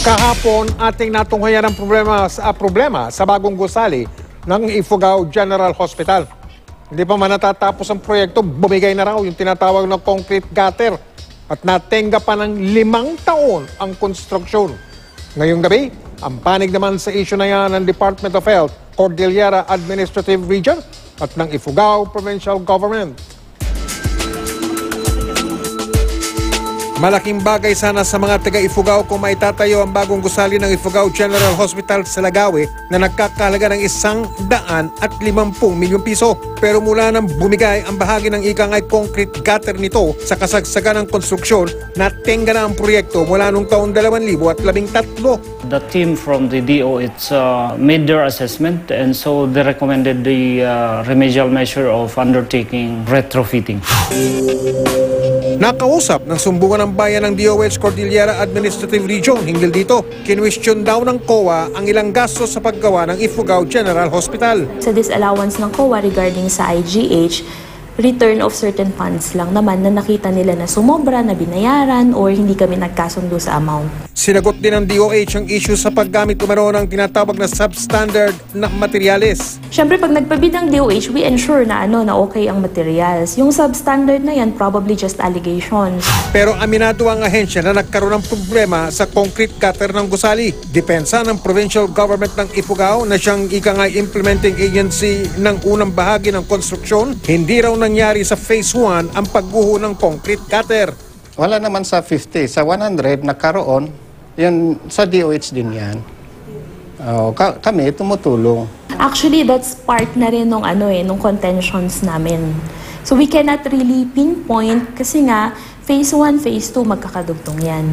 Kahapon, ating natunghayan ang problema sa bagong gusali ng Ifugao General Hospital. Hindi pa man natatapos ang proyekto, bumigay na raw yung tinatawag na concrete gutter at natenga pa ng 5 taon ang konstruksyon. Ngayong gabi, ang panig naman sa issue na yan ng Department of Health, Cordillera Administrative Region at ng Ifugao Provincial Government. Malaking bagay sana sa mga taga-Ifugao kung maitatayo ang bagong gusali ng Ifugao General Hospital sa Lagawe na nagkakahalaga ng 150 milyong piso. Pero mula nang bumigay ang bahagi ng ikangay concrete gutter nito sa kasagsagan ng konstruksyon, natenga na ang proyekto mula noong taong 2013. The team from the DOH made their assessment, and so they recommended the remedial measure of undertaking retrofitting. Nakausap ng sumbungan ng bayan ng DOH Cordillera Administrative Region hinggil dito. Kinwestiyon daw ng COA ang ilang gastos sa paggawa ng Ifugao General Hospital. Sa disallowance ng COA regarding sa IGH, return of certain funds lang naman na nakita nila na sumobra, na binayaran, or hindi kami nagkasundo sa amount. Sinagot din ng DOH ang issue sa paggamit umano ng tinatawag na substandard na materyales. Siyempre, pag nagpabid ng DOH, we ensure na na okay ang materials. Yung substandard na yan, probably just allegations. Pero aminado ang ahensya na nagkaroon ng problema sa concrete gutter ng gusali. Depensa ng provincial government ng Ifugao na siyang ikangay implementing agency ng unang bahagi ng konstruksyon, hindi raw nangyari sa phase 1 ang pagguho ng concrete gutter. Wala naman sa 50. Sa 100 nagkaroon, yan sa DOH din yan. Kami tumutulong. Actually, that's part na rin nung nung contentions namin. So we cannot really pinpoint kasi nga phase 1, phase 2 magkakadugtong yan.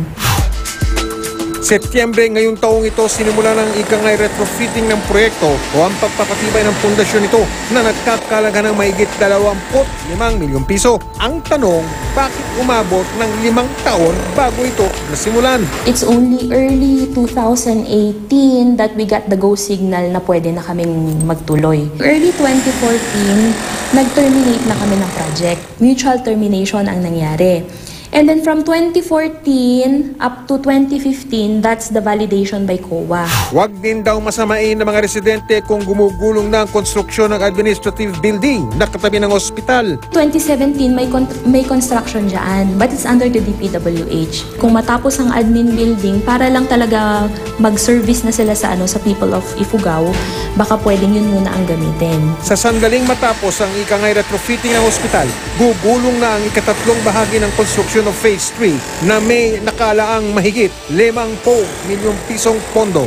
Setyembre ngayong taong ito sinimula ng ikangay retrofitting ng proyekto o ang pagpapatibay ng pundasyon nito na nagkakalaga ng mahigit 25 milyong piso. Ang tanong, bakit umabot ng 5 taon bago ito nasimulan? It's only early 2018 that we got the go signal na pwede na kaming magtuloy. Early 2014, nag-terminate na kami ng project. Mutual termination ang nangyari. And then from 2014 up to 2015, that's the validation by COA. Huwag din daw masamain ng mga residente kung gumugulong na ang konstruksyon ng administrative building na katabi ng ospital. 2017, may construction dyan, but it's under the DPWH. Kung matapos ang admin building, para lang talaga mag-service na sila sa people of Ifugao, baka pwedeng yun muna ang gamitin. Sa sandaling matapos ang ikangay retrofitting ng ospital, gugulong na ang ikatlong bahagi ng konstruksyon of phase 3 na may nakalaang mahigit 50 milyong pisong pondo.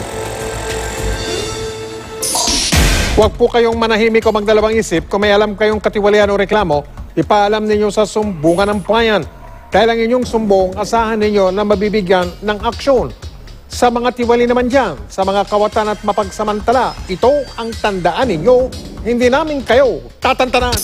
Huwag po kayong manahimik o magdalawang isip. Kung may alam kayong katiwalian o reklamo, ipaalam ninyo sa sumbungan ng bayan. Dahil ang inyong sumbong, asahan ninyo na mabibigyan ng aksyon. Sa mga tiwali naman dyan, sa mga kawatan at mapagsamantala, ito ang tandaan ninyo, hindi namin kayo tatantanan.